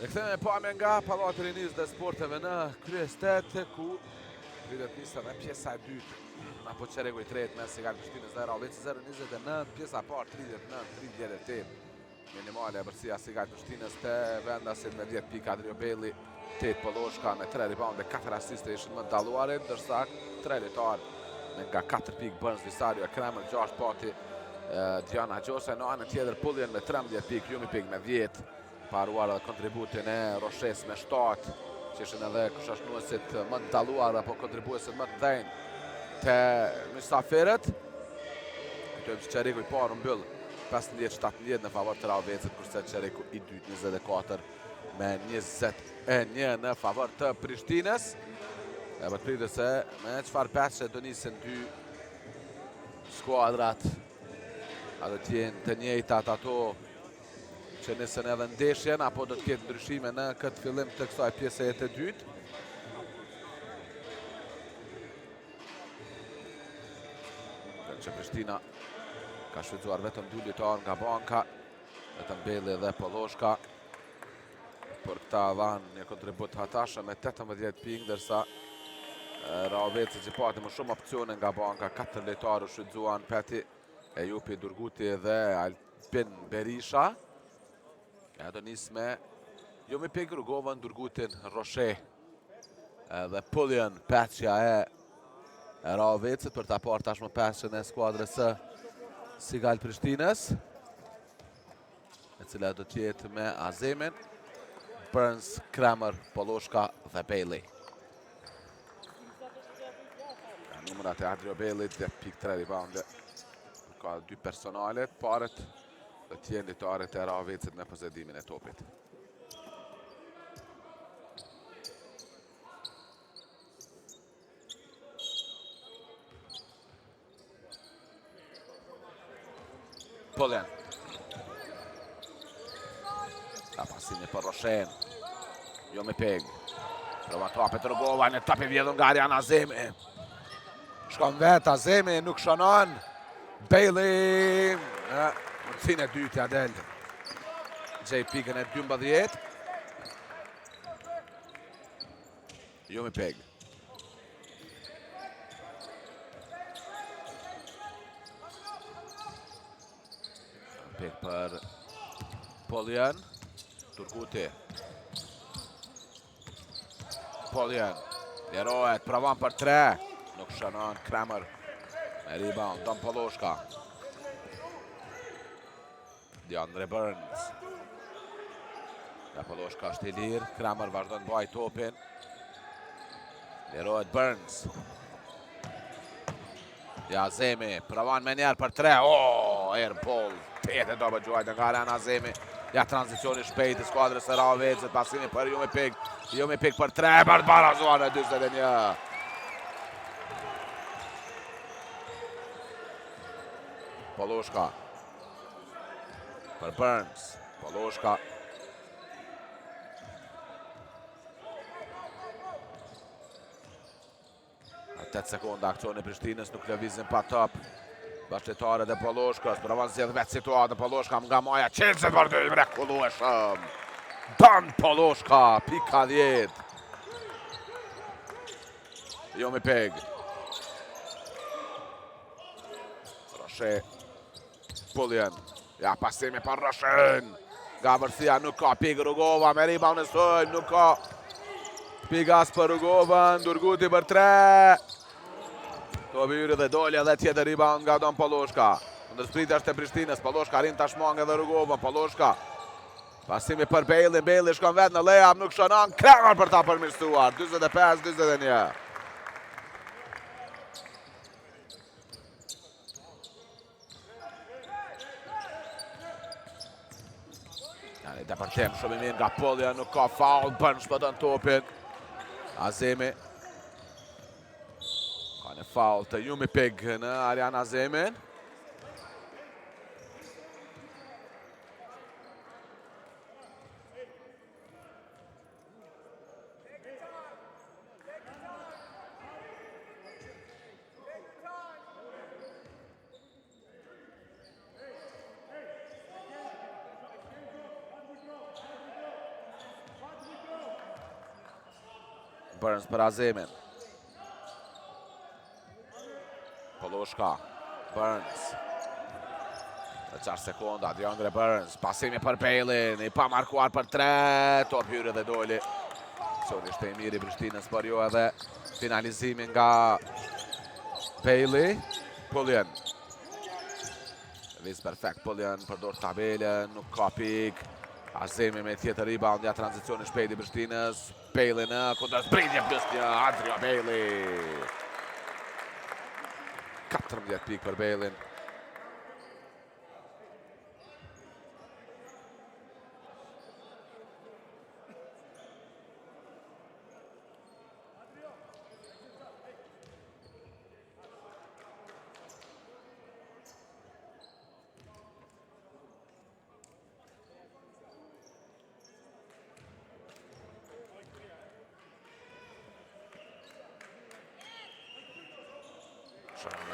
E kthehemi pamje nga Pallati i Rinisë dhe Sporteve në kryeqytet ku pritet nisa me pjesa e dytë apo çereku i tretë mes Sigal Prishtinës dhe Ravecës 0-29, pjesa e parë 39-38. Minimale e bërësia Sigal Prishtinës të vendasit me 10 pika. Adrio Belli, 8 Polloshka me 3 rebound dhe 4 asiste ishin më dalluarit, ndërsa 3 lojtar me nga 4 pikë Burns, Visario, Kramer, 6 Pati, Diana Gjosa, në anën tjetër Pullian me 13 pikë, Jumi Pig me 10, paruar edhe kontributin e Roshes me 7, që ishin edhe kushashnuesit më dalluar apo kontribuesit më të dhënë të mysafirët. Kujtojmë që çereku i parë mbyll 15-17 në favor të Ravecit, kurse çereku i dytë 24 me 21 në favor të Prishtinës. E më të pritë se me qëfar peshe do nisin dy skuadrat. A do t'jenë të njëjtat ato që nisën edhe ndeshjen, apo do t'ketë ndryshime në këtë fillim të kësaj pjeseje të dytë. Që Prishtina ka shfrytzuar vetëm 2 lojtar nga banka, vetëm Belli dhe Polloshka. Për këta dhanë një kontribut hatashëm me 18 pikë, ndërsa Ravecë që pati më shumë opcione nga banka, 4 lojtarë u shfrytzuan, Peti, Ejupi, Durguti dhe Albin Berisha. Ja do nis me Jumi Pig, Rugovan, Durgutin, Roshe dhe Pullian, Peçja e Ravecët për ta parë tashmë peshen e skuadrës së Sigal Prishtinës, e cila do t'jetë me Azemin, Burns, Kramer, Polloshka dhe Belli. Numërat e Adrio Bellit, 10.3 rebound, ka 2 personalet, paret dhe t'jenë lojtarët e Ravecit me posedimin e topit. Pullian. La pasini për Roshen. Jumi Pig. Prova tapet Rugova, në tapi vjedhur nga Arian Azemi. Shkon vet Azemi, nuk shënon. Belli. Në rëndësinë e dytë ja del. Gjej pikën e 12. Jumi Pig. Pig për Pullian. Durguti. Pullian. Lerohet, pravan për 3. Nuk shënon Kramer. Me rebound, Don Polloshka. DeAndre Burns. Ja Polloshka është i lirë. Kramer vazhdon baj topin. Lerohet Burns. Ja Azemi, pravan me njerë për 3. Airball. 8 do bëgjuajt nga Arian Azemi. Ja tranzicioni shpejt i skuadrës e Ravecët, pasimi për Jumi Pig. Jumi Pig për 3, barazuar në 21. Polloshka. Për Burns. Polloshka. A 8 sekonda akcioni Prishtinës, nuk lëvizin pa top. Bashkëtarët e Polloshkës, provan zgjedh vetë situatën, Polloshka nga maja, qelëse të vërdoj mrekullueshëm. Don Polloshka, pika 10. Jumi Pig. Roshe. Pullian. Ja pasimi për Roshen. Nga vërësia nuk ka, Pig Rugova, me rebound në sëll, nuk ka. Pigas për Rugovan, Durguti për 3. Tobi Yri dhe dolja dhe tjetër rebound nga Don Polloshka. Ndërspritja është e Prishtinës, Polloshka rin tashmang edhe Rugovan, Polloshka. Pasimi për Belli, Belli shkon vetë në layup, nuk shënon, Kramer për ta përmirësuar, 25-21. Një depërtim shumë i mirë nga Pullian, nuk ka foul, Burns pëtën topin. Azemi. Ka në foul të Jumi Pig në Arian Azemin. Burns për Azemin. Poloshka. Burns. 4 sekonda, DeAndre Burns. Pasimi për Bailey, i pa markuar për 3. Top hyrë dhe doli. Soni ishte i miri Prishtinës, por jo edhe finalizimin nga Bailey. Pullian. Vis perfekt Pullian, përdor tabelën, nuk ka pik. Azemi me tjetër rebound, ja tranzicioni shpejt i Prishtinës. Bailey në kundër zbritje plus një, Adria Bailey. 14 pik për Bailey.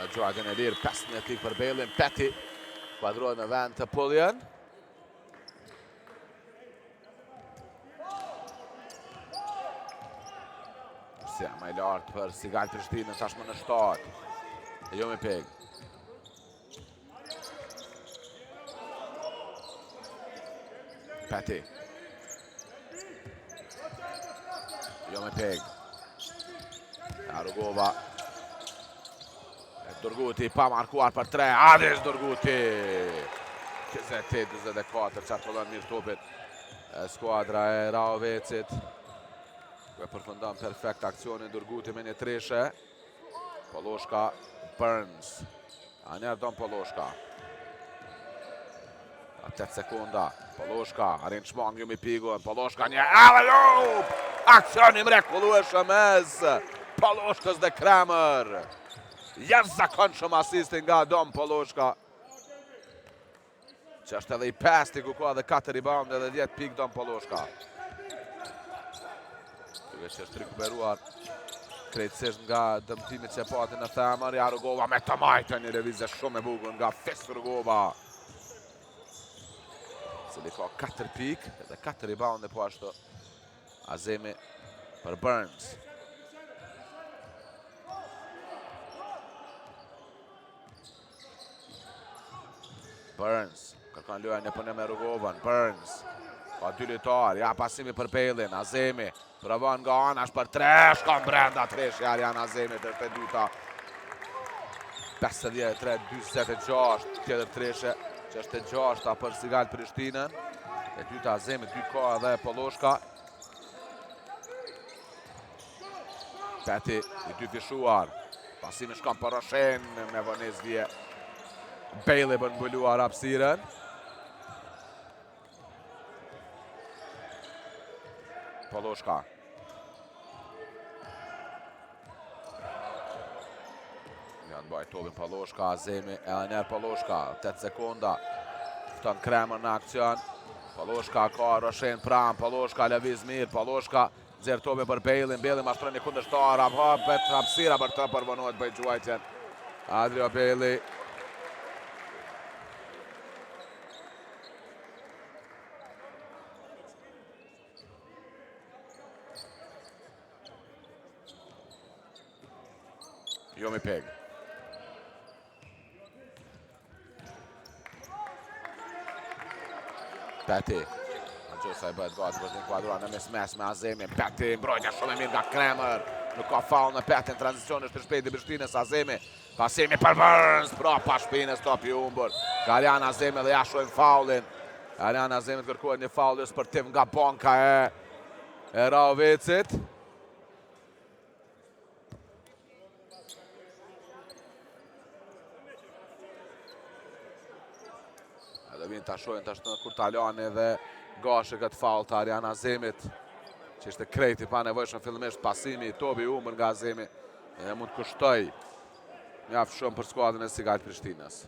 Jordan Elir, 15 pik për Bailey. Petty kuadrohet në vend të Pullian. Sja më i lartë për Sigal Prishtinës, tashmë në 7. Jo me peg. Petty. Jo me peg. Arugova. Dorguti pa markuar për 3. Adis Dorguti. 28-24, qarkullon mirë topit skuadra e Raovecit. Ku e përfundon perfekt aksionin Dorguti me një treshe. Poloshka, Burns. Anjer don Poloshka. 8 sekunda. Poloshka, arrin shmangi me pigun. Poloshka një alley-oop. Aksioni mrekullueshëm mes Poloshkës dhe Kramer. Jashtëzakonshëm asistin nga Dom Poloshka. Që është edhe i pesti ku ka dhe 4 rebound edhe 10 pik Dom Poloshka. Duke që është rikuperuar krejtësisht nga dëmtimit që pati në themër. Jarugova me të majtë një revizje shumë e bukur nga Fesrugova. Cili ka 4 pik edhe 4 rebound e po ashtu Azemi për Burns. Burns, kërkan luajnë e përne me Rugovan. Burns, ka 2 litar, ja pasimi për Bailey. Azemi, provon nga anash për 3, shkon brenda 3, Arjan Azemi të të dyta. 53-26, tjetër 3, që është e 6 për Sigal Prishtinën. E dyta Azemi, 2 ka edhe Poloshka. Petty, i 2 fishuar. Pasimi shkon për Roshen, me vënes vje. Bailey bën mbuluar hapësirën. Poloshka. Janë baj topin Poloshka, Azemi, Elner Poloshka, 8 sekunda. Fton Kramer në akcion. Poloshka ka Roshen pram, Poloshka lëviz mirë, Poloshka nxjerr topin për Bailey. Bailey mashtron një kundërshtar, hapet hapësira për të përvonohet bëj gjuajtjen. Adria Bailey. Jo me peg. Petty. Gjosa i bëhet gati për të inkuadruar në mes me Azemi. Petty, mbrojtja shumë e mirë nga Kramer. Nuk ka faul në Petty, në tranzicion është shpejt i Prishtinës. Azemi. Pasimi për Burns, pra pa shpinës, topi humbur. Arjan Azemi dhe ja shohim faulin. Arjan Azemi kërkohet një faul sportiv nga banka e Raovecit. Dhe vinë të ashojnë të ashtë në Kurtalani dhe gashë këtë faul të Arjan Azemit, që ishte krejti pa nevojshëm fillimisht pasimi i topi humbur nga Azemi e mund të kushtoj mjaft shumë për skuadrën e Sigal Prishtinës.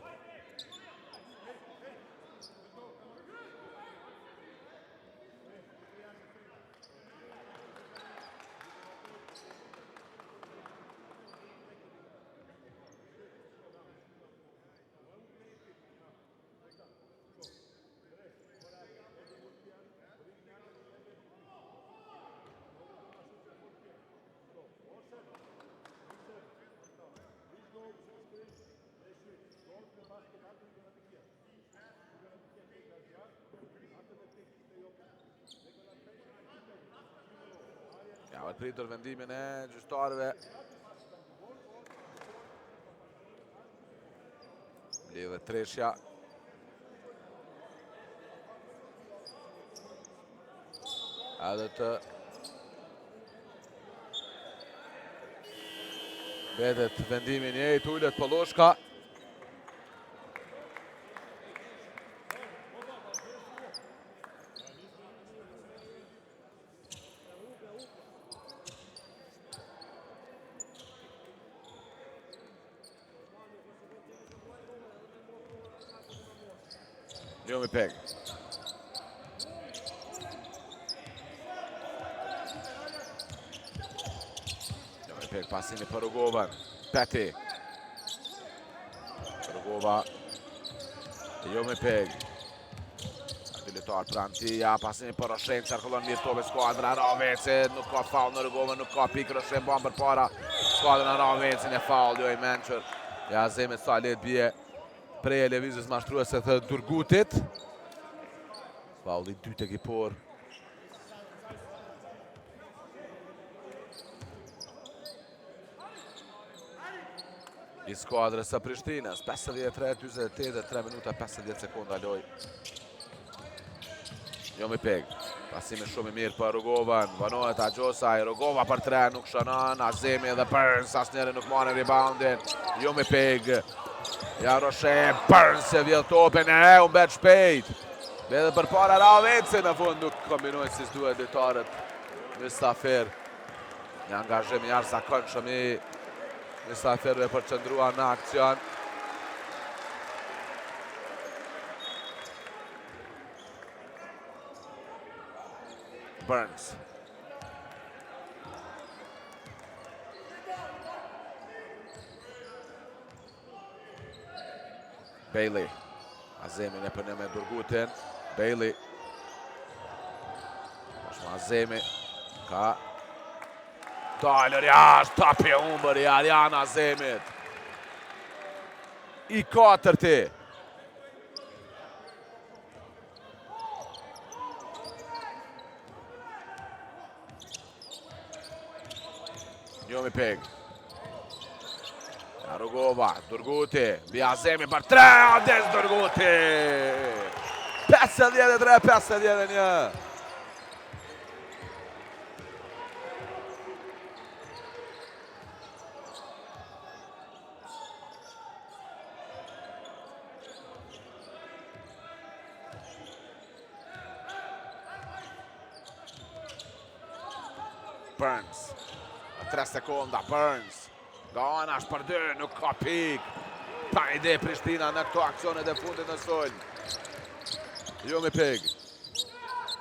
Ja, vë të pritur vendimin e gjyqtarëve. Lidhe treshja. Edhe të bedet vendimin e Tullet Polloshka. Jomi Peg. Jomi Peg pasimi për Rugovan. Peti. Rugova. Jomi Peg. Abilitar Prantia, pasimi për Roshen, qarkullon mirë tobe skuadra Raveci, nuk ka faul në Rugovan, nuk ka pik, Roshen ban për para skuadra Raveci në faul, jo i menqër. Ja Azemi sa let bje prej e levizës mashtruese të Durgutit. Faul i dytë ekipor. I skuadrës së Prishtinës, 53-28, 3 minuta 50 sekonda loj. Jomi Peg, pasimi shumë i mirë për Rugovan, vanohet Agjosaj, Rugova për 3, nuk shënon, Azemi dhe Burns, asnjëri nuk marrë reboundin. Jomi Peg, ja Roshe, Burns e vjedh topin unë bet shpejt. Edhe për para Raveci në fund nuk kombinojnë si s'duhet ditarët Mustafer. Një angazhim i jashtëzakonshëm i Mustaferëve për qëndruar në aksion. Burns. Bailey. Azemi në përnë me Durgutin. Bailey. Bashma Azemi. Ka dalër jashtë, tapi umbër i Arjan Azemit. I 4-ti. Jomi Peg. Rugova, Durguti, bia Azemi për 3, Ades Durguti! 53, 51. Burns, 3 sekonda, Burns. Ganash për 2, nuk ka pik. Pa ide Prishtina në këto aksionet e fundit në sulm. Jomi Peg.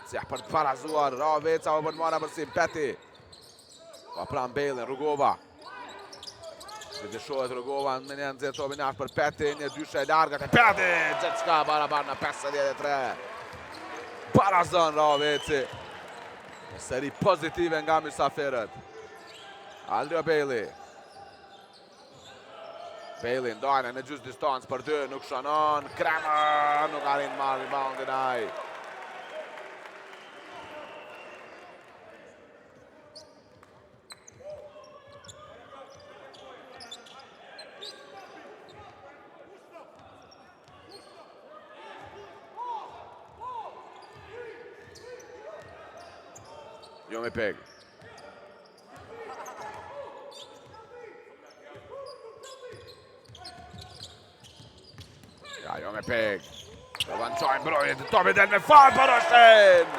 Sja për të parazuar, Raveca për të marrë përsim, Peti. Pa pran Bailey, Rugova. Se dëshohet Rugova në një nëzirë tobin ashtë për Peti, një dyshe largët e Peti. Gjithçka barabar në 53. Parazon Raveci. Një seri pozitive nga Musaferët. Aldrio Bailey. Bailey ndajnë në gjysë distancë për 2, nuk shënon, Kramer nuk arrin marrë reboundin ai. Jomi Peg. Jomi Peg. Revançojnë brojit, topi del me fal për Roshen.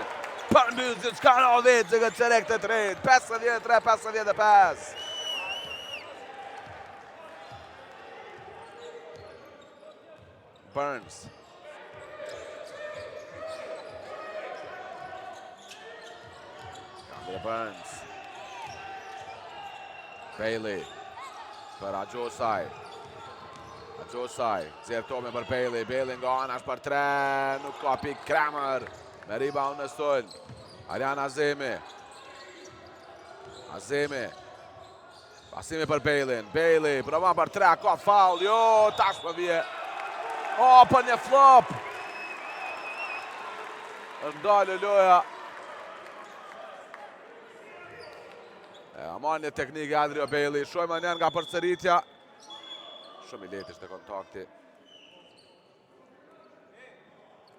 Për mbyllit s'ka Raveci këtë çerek të tretë. 53-55. Burns. Andre Burns. Bailey. Për Agjosaj. Agjosaj, zjerë tome për Bailey, Bailey nga anash për 3, nuk ka pik Kramer, me rebound në sulm. Arjan Azemi. Azemi. Pasimi për Bailey, Bailey, provan për 3, ka faul, jo, tash për vje. O, për një flop. Ndalë loja. Amanje teknike Adrio Bailey, shumë anjen nga përsëritja. Shumë i letë ishte kontakti.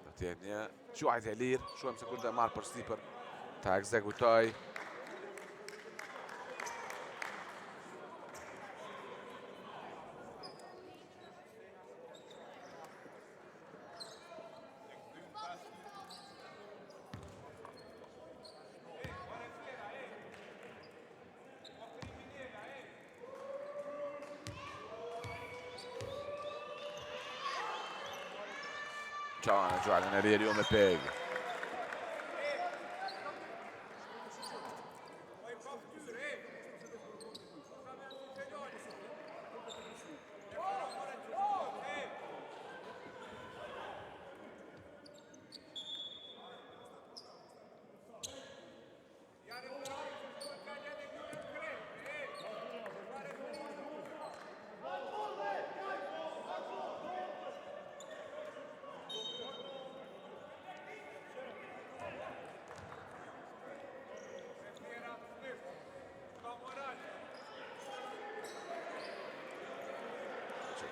Do tjetë një quajtje lirë, shumë se kur dhe marë për sipër. Ta ekzekutoj. Qanë e gjuallin e riri u me peg.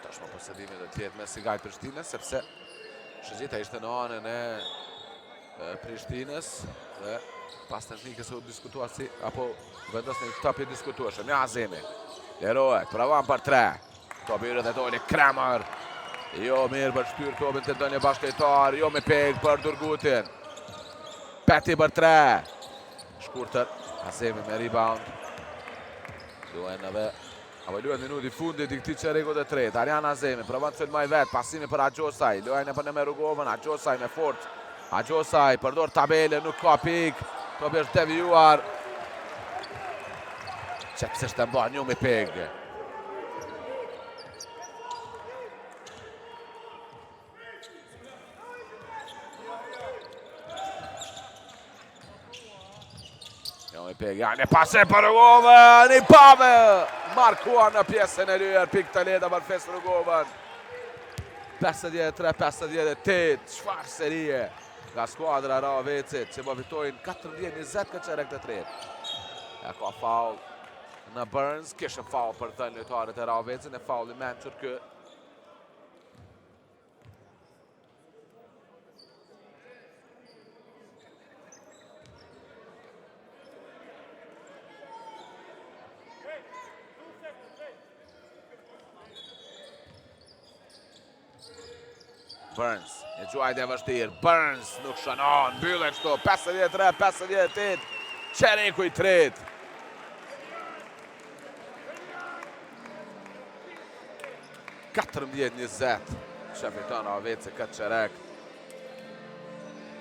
Tashma posedimi do tjetë me Sigaj Prishtinës, sepse Shëgjita ishte në anën e Prishtinës dhe pas të teknikës u diskutua si, apo vendos një topi diskutuashëm. Ja Azemi, Lerohet, pravan për 3. Topi yrë dhe doli Kramer. Jo mirë për shtyrë topin të dënje bashkëtar, jo me peg për Durgutin. Peti për 3. Shkurtër, Azemi me rebound. Duhen edhe luajnë minuti fundit i këtij çereku të tretë. Arjan Azemi provon të sulmoj vet, pasimi për Axhosaj. Luajnë për në Rugovën, Axhosaj me fort. Axhosaj përdor tabelën, nuk ka pik. Topi është devijuar. Çepse është mban një me peg. Janë pase për Rugovën, i pave! Markuar në pjesën e lyër, pik të leda për Fes Rugovën. 53-58, çfarë serie nga skuadra Ravecit, që po fitojnë 14-20 këtë çerek të tretë. Ja ka faul në Burns, kishte faul për të lojtarët e Ravecit, në faul i mençur kë. Burns, e gjuajt e vështirë, Burns nuk shënon, mbyllën kështu, 53-58, çereku i tretë. (14-20) që fiton Raveci këtë çerek.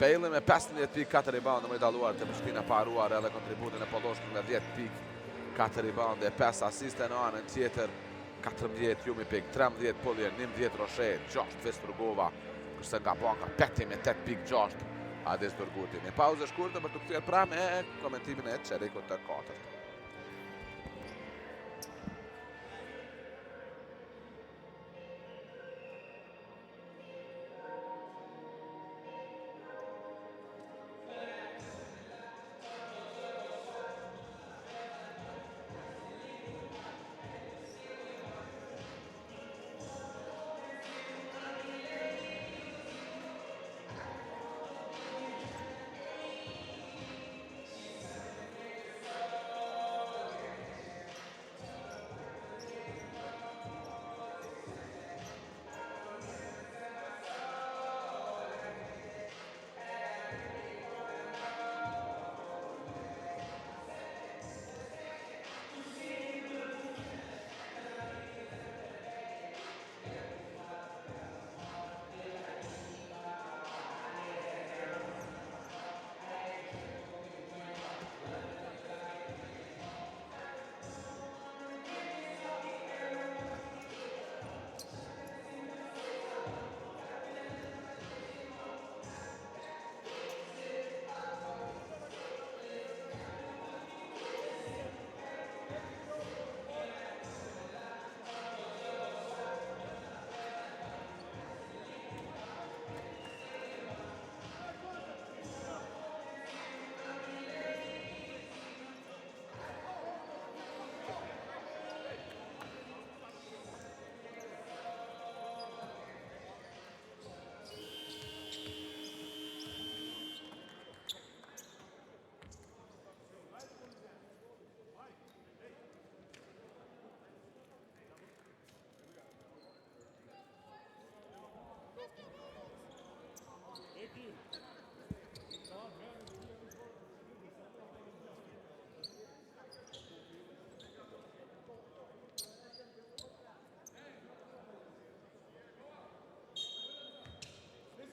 Bailey me 15 pik, 4 rebound, më i dalluar të Prishtina paruar edhe kontributin e Polloshkut me 10 pik, 4 rebound e 5 asiste në anën tjetër. 14 Jumi Pik, 13 Poljer, 19 Roshet, 6 Fes Rugova, kërse nga banka 5 me 8 pik 6 Adis Durguti. Një pauzë shkurtë për të kthyer pranë e komentimin e çerekut të katërt.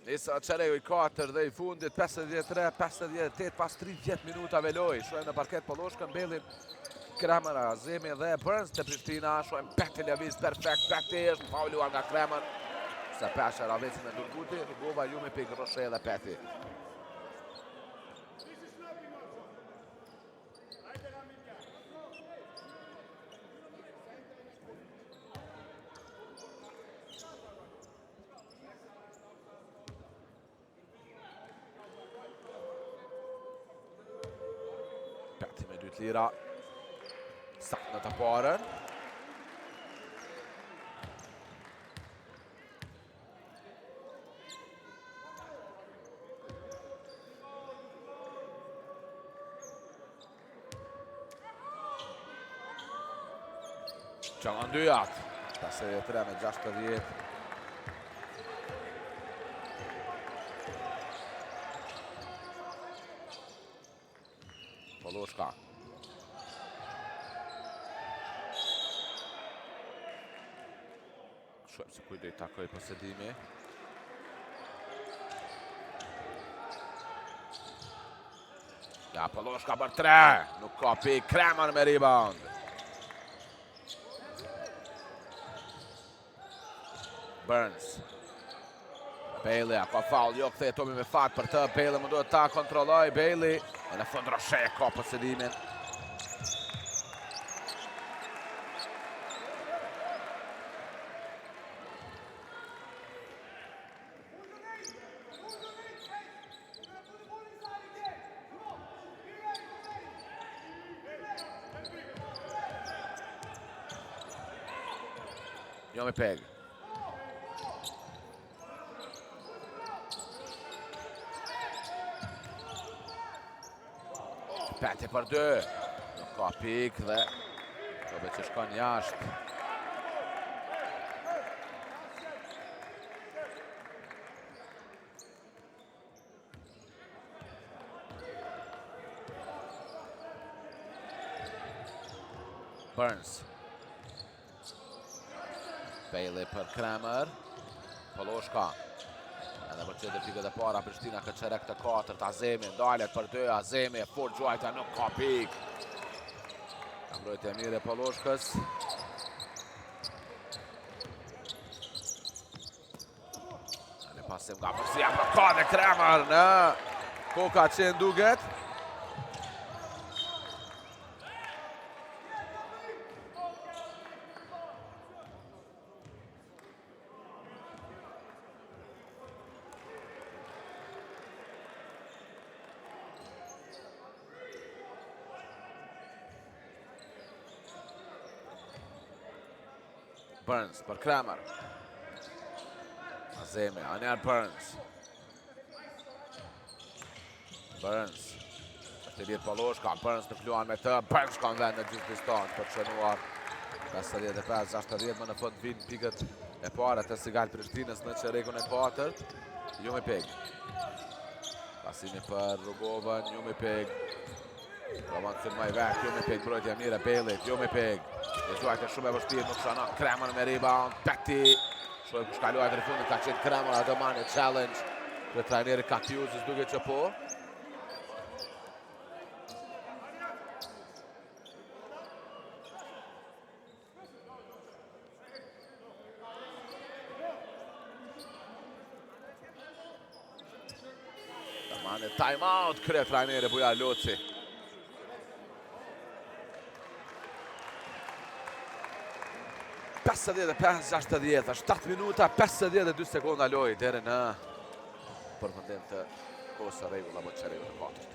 Nisa Qereju i 4 dhe i fundit 53-58 pas 30 minutave loj. Shohem në parket Polloshkën, Belli, Kramer, Azemi dhe Burns të Prishtina. Shohem Peti lëviz perfekt, Peti është fauluar nga Kramer. Se peshe Raveci me Durguti, Rugova, Jumi Pik, Roshe dhe Peti. Peti me 2 lira. Sakt në të parën. Qaman Dyjat. 53-60. Polloshka. Shohem se kujdo i takoj posedimi. Ja, Polloshka për 3. Nuk ka pik, Kramer me rebound. Burns. Bailey, ka faul, jo kthej Tomi me fat për të. Bailey më duhet ta kontrolloj, Bailey. E në fund Roshe ka posedimin. Jumi Pik. Peti për 2. Nuk ka pik dhe dobe që shkon jashtë. Burns. Bailey për Kramer. Polloshka. Edhe për qëtë pikët e para, Prishtina këtë qerek të 4, Azemi, ndalet për 2, Azemi, fort gjuajta, nuk ka pik. Ka mbrojtje e mire Polloshkës. Në pasim nga përsia për ka dhe Kramer në koka që nduget. Burns për Kramer. Azemi, Anjar Burns. Burns. Të rritë Polloshka, Burns në kluan me të. Burns ka në vend në gjithë distancë për qenuar 55-60, më në fund vinë pikët e para të Sigal Prishtinës në qerekun e 4. Jumi Pik. Pasimi për Rugovën, Jumi Pik. Avancën më i vetë, Jumi Pik, brojtja mire, Bailey, Jumi Pik. E gjuajtë shumë e vështirë, nuk shanon Kramer me rebound, Peti. Shohem shkaluajt në fundit, ka qenë Kramer, atë mani challenge për trajneri Katiuzis, duke që po. Atë mani time out, krye trajneri Bujar Loci. Pesë 60, 7 minuta, 52 sekonda loj, deri në përfundim të kohës së rregulla më të rregull të 4.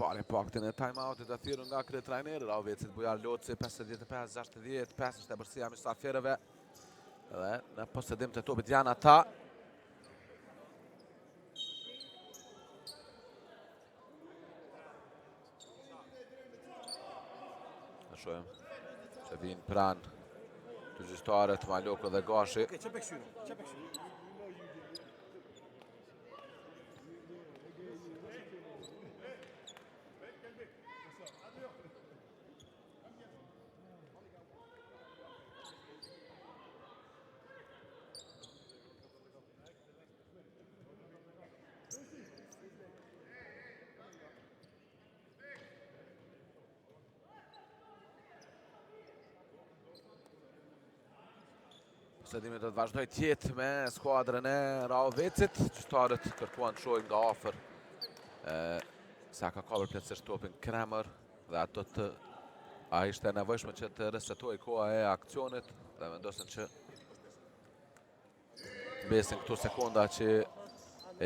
Pari paktin e time-outit e thirrur nga kryetrajneri Ravecit Bujar Loci, 55-60, 5 është e bërësia mysafirëve. Dhe në posedim të topit janë ata. Në shohim që vinë pranë të gjyqtarët Maloko dhe Gashi. Posedimi do të vazhdoj tjetë me skuadrën e Ravecit. Gjyqtarët kërkuan të shohin nga afër sa ka kapur plotësisht topin Kramer dhe ato të ishte nevojshme që të resetoj koha e aksionit dhe vendosen që besin këto sekonda që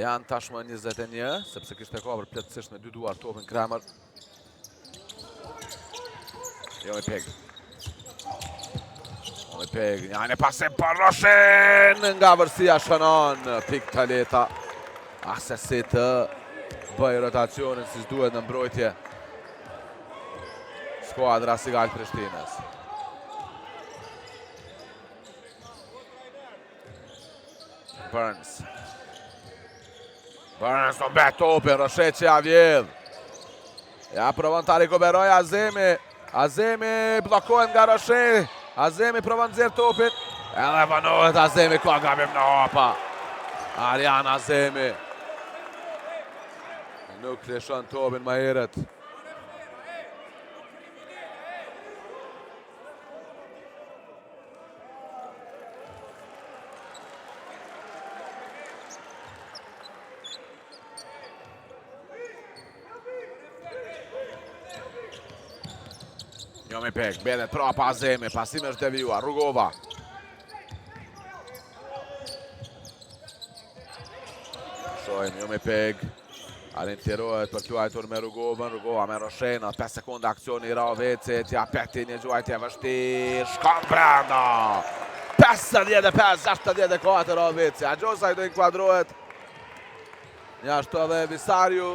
janë tashmë 21, sepse kishte kapur plotësisht me dy duar topin Kramer. Jo me peg. Njani pasim për Roshen nga vërsia shënon pik Taleta. Asesi të bëj rotacionin si s'duhet në mbrojtje skuadra Sigal Prishtinës. Burns në bet topin, Roshet që ja vjedh. Ja provon ta rikuperoj Azemi. Azemi blokohet nga Roshet. Azemi provon të nxjerr topin. Edhe vanohet Azemi, ka gabim në hapa. Arjan Azemi. Nuk lëshon topin më herët. Jo me pek, bedet prapa Azemi, pasim është devijua, Rugova. Shojmë, jo me pek. Arin tirohet për tuajtur me Rugovën, Rugova me Roshen, 5 sekunda aksioni i Ravecit, ja peti një gjuajtje vështirë, shkon brenda. 55-64 Ravecit, Agjosaj do inkuadrohet. Një ashtu edhe Visariu.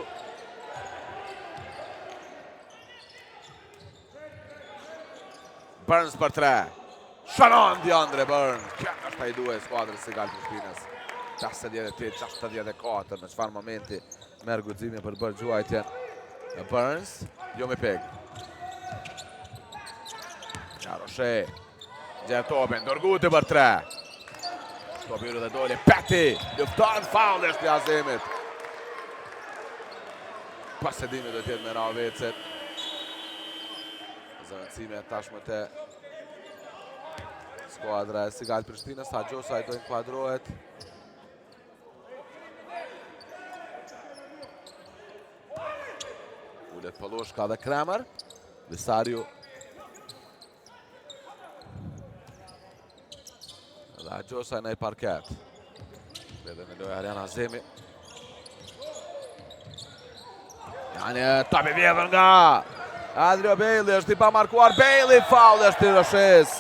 Burns për 3. Shënon Diandre Burns. Kjo është ai duhet skuadrës së Sigal Prishtinës. 68-64 në çfarë momenti merr guximin për bërë gjuajtjen. Burns, jo me peg. Qaroshe. Gjerë topin, Dorguti për 3. Topi hyrë dhe doli Peti. Lufton faul është i Azemit. Posedimi do të jetë me Ravecit. Zëvendësime tashmë të skuadra e Sigal Prishtinës. Agjosaj do inkuadrohet. Ullet Poloshka dhe Kramer. Visariu. Dhe Agjosaj në i parket. Dhe në lojë Arjan Azemi. Janë tabi vjedhën nga Adrio Bailey, është i pa markuar Bailey, faul është i Roshes.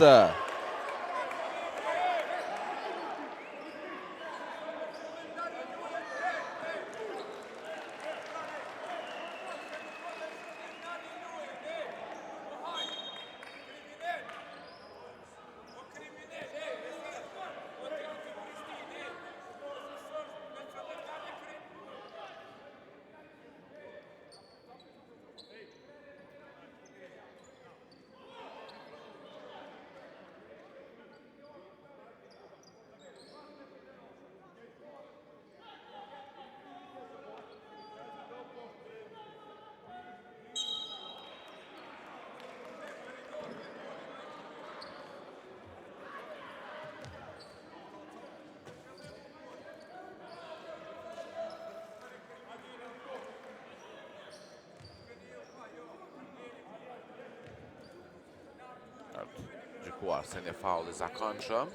Gjykuar se një faul i zakonshëm.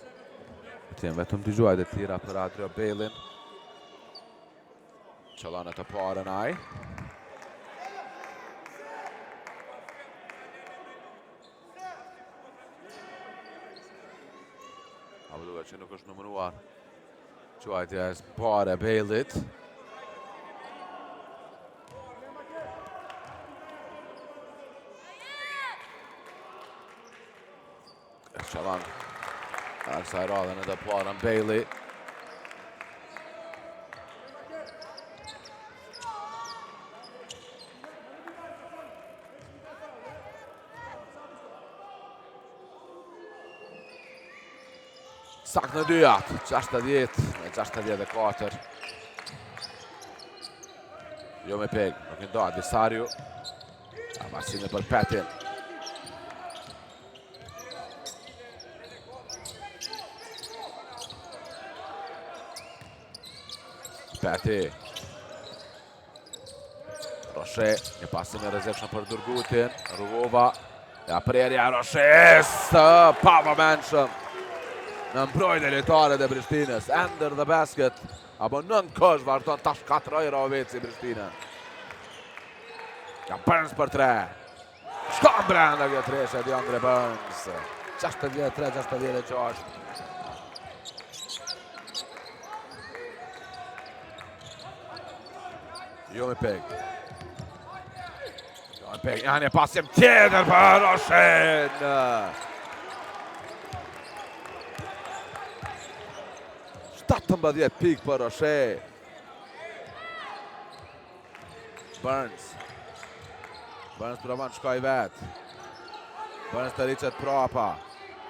Tjenë vetëm dy gjuajt e tira për Adrio Bailey. Qëllanet të parën aj. kjo që nuk është numëruar. Quajtja e pare Bejlit. Qalan në kësaj radhe në të parën Bejli. Sak në dyjat, 60-64. Jo me peg, nuk nda Disariu. Masimi për Petin. Peti. Roshe, një pasim e rezervshëm për Durgutin. Rugova. Ja prerja Roshes, pa menshëm. Në mbrojtje lojtare të Prishtinës, under the basket, apo nën kosh varton tash 4 Raveci Prishtina. Ja Burns për 3. Shkon brenda kjo treshe DeAndre Burns. 63-66. Jo me peg. Ja një pasim tjetër për Roshen. 17 pik për Roshe. Burns provon shkoj vet. Burns të rriqet prapa.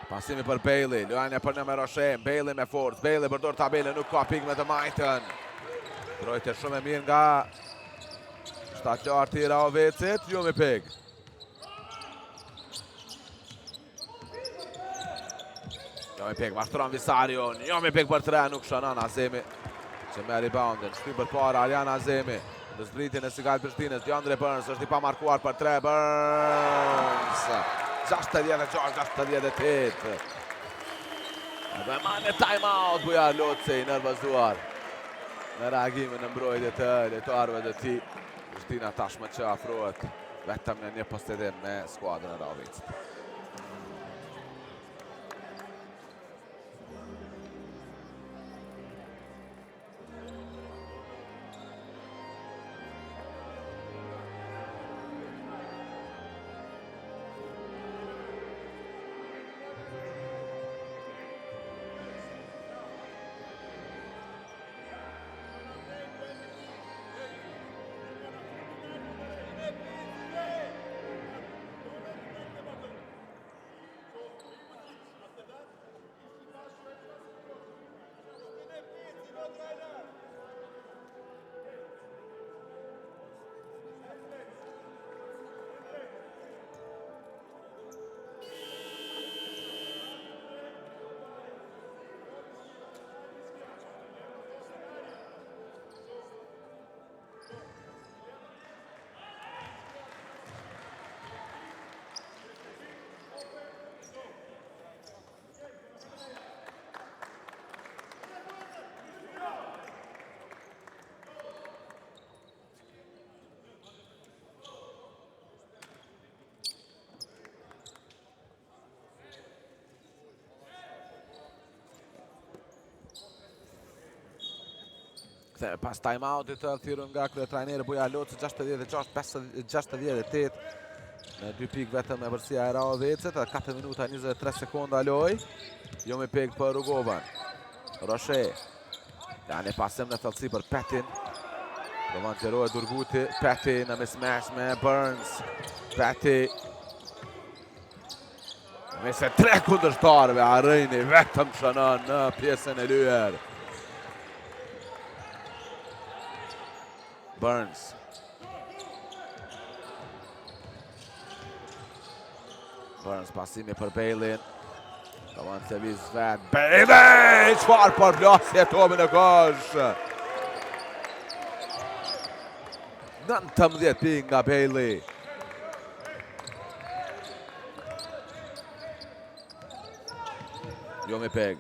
Pasimi për Bejli. Luajnja për në me Roshe. Bejli me forcë. Bejli përdor tabelën, nuk ka pik me të majtën. Brojtje shumë e mirë nga shtatlarë tira Ovecit. Jo me pik. Jo me pek, mashtron Visarion, jo me pek për 3, nuk shënon Azemi që me reboundin, shkrim për para Arjan Azemi, në zbritin e Sigal Prishtinës, DeAndre Burns është i pa markuar për 3, Burns 66-68. Edhe ma në time out buja Loci i nervëzuar në reagimin në mbrojtje të lojtarëve të tij. Prishtina tashmë që afrohet vetëm në një postedim me skuadrën e Ravecit. Pas time-outit të thirrur nga kryetrajneri Buja Loci, 66-68. Në 2 pik vetëm me vërsia e Ravecit, 4 minuta 23 sekonda loj. Jo me pik për Rugovan. Roshe. Ja një pasim në thellësi për Petin. Provon të rohet Durguti. Peti në mismatch me Burns. Peti. Me se 3 kundërshtarëve arrejni vetëm shënon në pjesën e lyer. Burns. Burns pasimi për Bejlin. Provon të lëviz vet. Bejli! Çfarë përplasje topi në kosh. 19 pik nga Bejli. Jo me peg.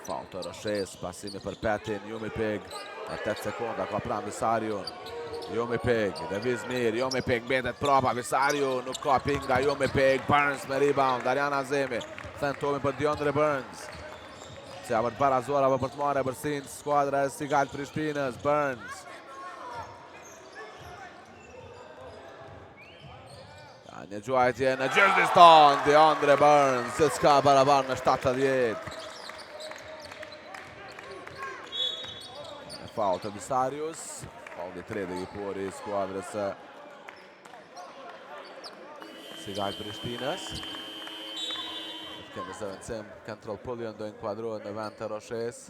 Faul të Roshes, pasimi për Petin, jo me peg. 8 sekonda ka pranë Visarion. Jo me peg, Davies mirë, jo me peg, mbetet prapa, Visario nuk ka pinga, jo me peg, Burns me rebound, Ariana Azemi, thënë tomin për DeAndre Burns. Se a për të barazuar, apo për të marrë bërsin skuadra e Sigal Prishtinës, Burns. Një gjuajtje në Gjerdistan, DeAndre Burns, se s'ka barabar në 70. Faul të Visarius. Faul i tretë ekipori i skuadrës Sigal Prishtinës. Kemi zëvendësim, Control Pullion do inkuadrohet në vend të Roshes.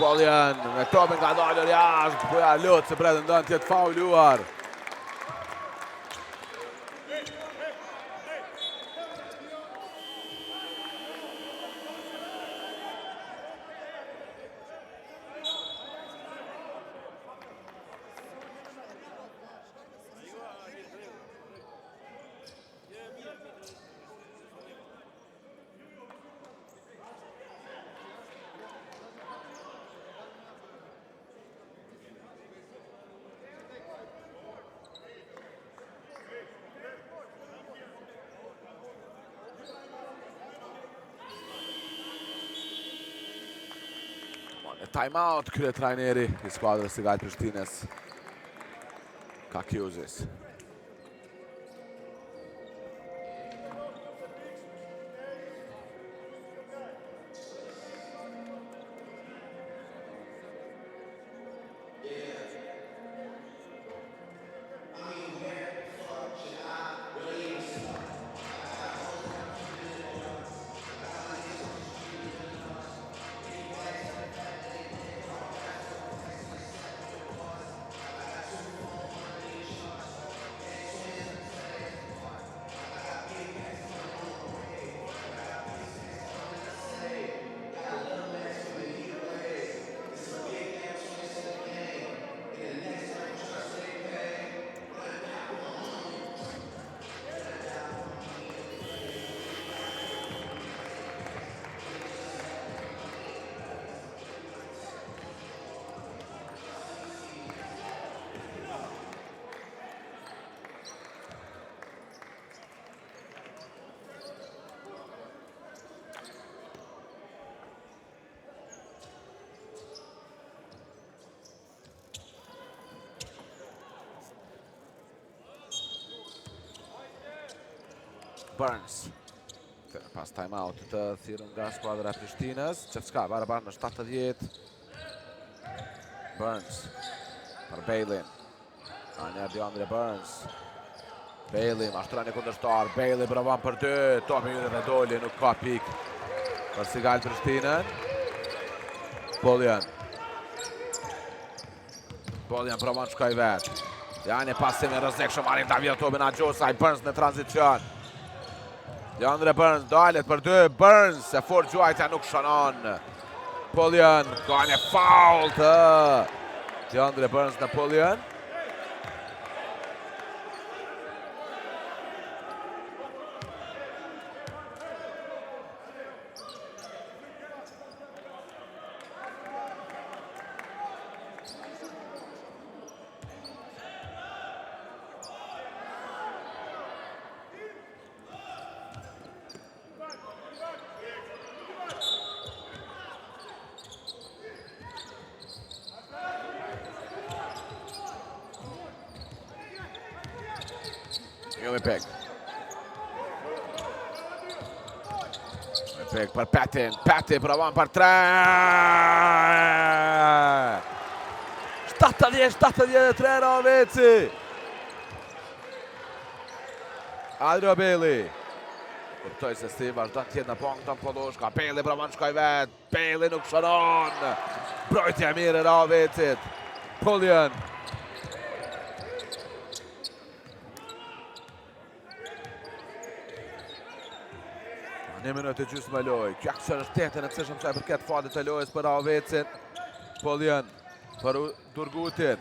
Pullion me topin ka dalur jashtë, Buja lutë se pretendon të jetë fauluar. Time-out krye trajneri i skuadrës Sigal Prishtinës, Kakiuzis. Burns. Pas time-out të thirrën nga skuadra e Prishtinës, Qefçka barabar në 70. Burns për Bailey. Anja DeAndre Burns. Bailey mashtron e kundërshtar, Bailey provon për 2, topi hyrë dhe doli, nuk ka pik për Sigal Prishtinën. Pullion. Pullion provon shkoj vetë. Janë pasim e rrezikshëm, arrin ta vjedh topin Agjosaj, Burns në tranzicion. DeAndre Burns dalet për 2, Burns e fort gjuajtja nuk shënon. Pullion, ka një faul të DeAndre Burns në Pullion. Jo me peg. Me peg për Patin. Pati provon për 3. 70-73 Roveci. Adrio Bailey. Kuptoj se Steve vazhdon të jetë në pong të Poloshka. Bailey provon shkoj vet. Bailey nuk shënon. Brojtja mirë e Rovecit. Pullion. Një minutë e gjysmë e lojë. Kjo aksion është tetë në cëshëm qaj përket falit e lojës për Rovecin. Pullion për Durgutin.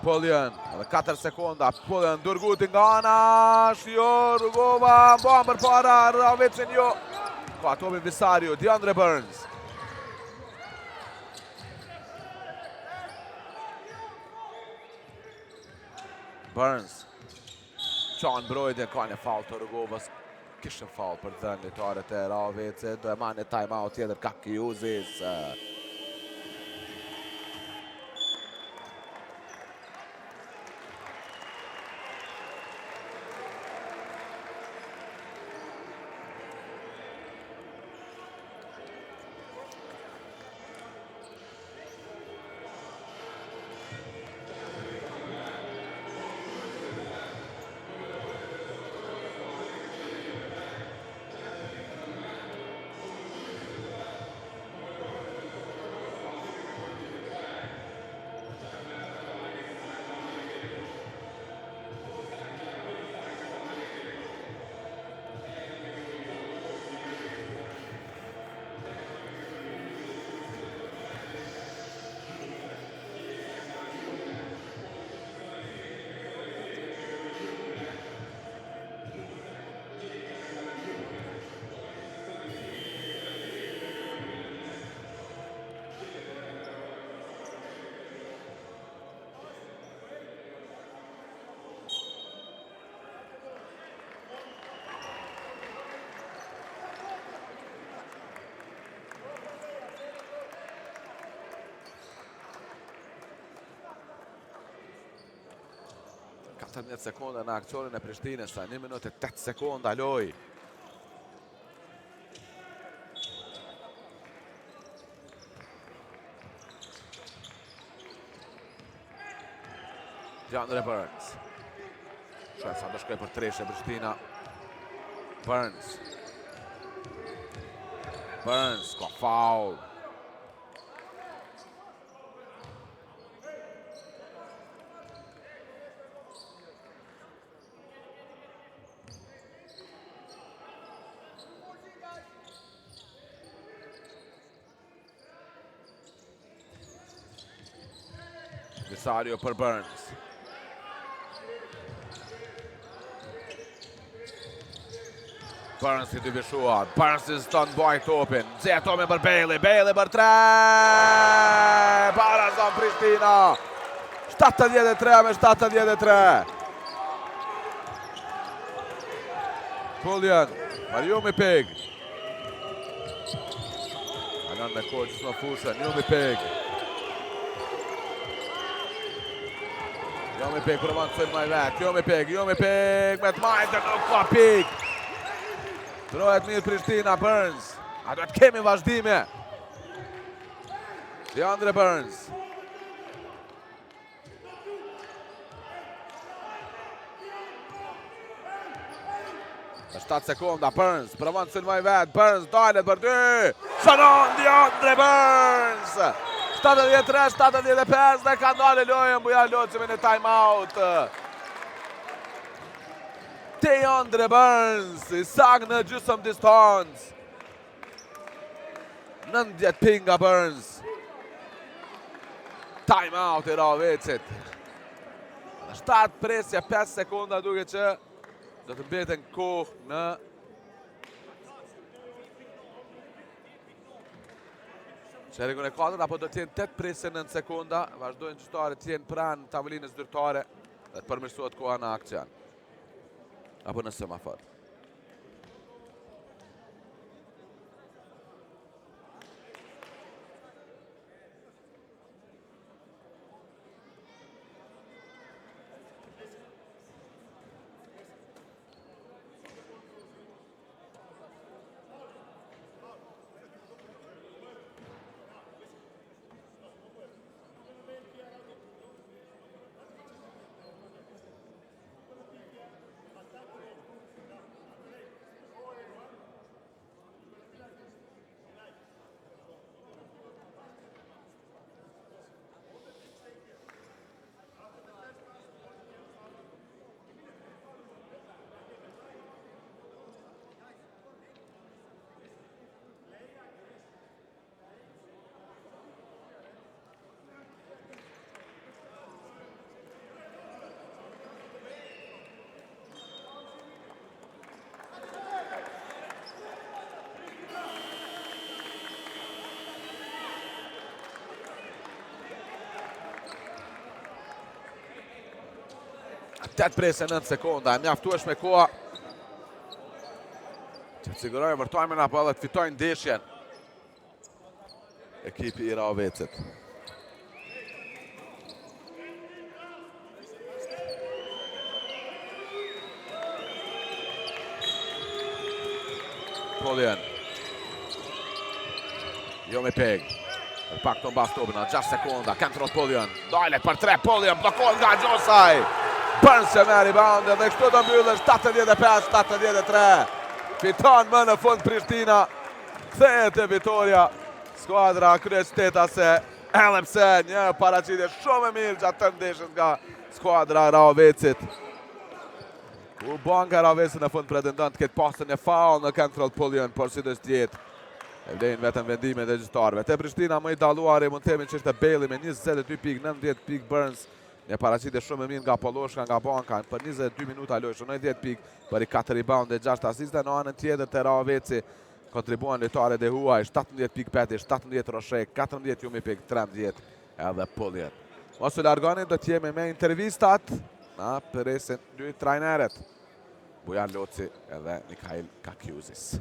Pullian, edhe 4 sekonda, Pullian dërguti nga ana, jo, Rugova, mban përpara, Ravicin jo. Ka topi Visario, DeAndre Burns. Burns. Qanë mbrojtje, ka një fall të Rugovës. Kishte fall për dhënë lojtarët e Ravicit, do e marrë një time-out tjetër Kakiuzis. Ka 10 sekonda në aksionin e Prishtinës, 1 minutë e 8 sekonda loj. DeAndre Burns. Shesa do shkoj për treshe Prishtina. Burns. Burns, ka foul. Visario për Burns. Burns i dy vishuat. Burns i ston baj topin. Nxeh topin për Bailey. Bailey për 3. Para zon Prishtina. 73 me 73. Pullian. Marjumi Pig. Anan me koqës në fushën. Njumi Pig. Njumi Pig për avancën më i vetë. Njumi Pig me të majtë nuk ka Pig. Drohet mirë Prishtina, Burns. A do të kemi vazhdime. DeAndre Burns. Në 7 sekonda, Burns, për avancën më i vetë. Burns dalet për 2. Shanon DeAndre Burns. 73-75 dhe ka dalë lojën, buja locimi në time-out. DeAndre Burns i sak në gjysëm distancë. 90 pinga Burns. Time-out i Ravicit. 7 presje, 5 sekonda duke që do të mbeten kohë në çerikun e 4, apo do të jenë 8 presje 9 sekonda. Vazhdojnë gjyqtarët të jenë pranë tavolinës zyrtare dhe të përmirësohet koha në aksion. Apo në semafor. 8 presje 9 sekonda, e mjaftueshme koha që të sigurojë vërtojmen apo edhe të fitojnë ndeshjen ekipi i Raovecit. Poljan. Jo me peg. Për pak të mbas topin, 6 sekonda, kontroll Poljan. Dajle për 3, Poljan blokohet nga Gjosaj. Burns e merr rebound dhe kështu do mbyllesh 75-73. Fiton më në fund Prishtina. Kthehet e Vitoria. Skuadra kryeqytetase. Edhe pse një paraqitje shumë e mirë gjatë të ndeshjes nga skuadra e Raovecit. Ku banka Raovecit në fund pretendon të ketë pasur një faul në kontroll Poljan, por si do të jetë. E vlen vetëm vendimet e gjyqtarëve. Te Prishtina më i dalluari mund të themi që ishte Bailey me 22 pikë, 19 pikë Burns. Një paraqitje shumë e mirë nga Polloshka, nga banka, për 22 minuta lojë, 10 pikë, për i 4 rebound e 6 asiste. Në anën tjetër te Raoveci kontribuan lojtarët e huaj, 17 pikë Peti, 17 Roshek, 14 Jumi pikë, 13 edhe Poljan. Mos u largoni, do të jemi me intervistat. Na presin dy trajnerët, Bujan Loci edhe Mikhail Kakjuzis.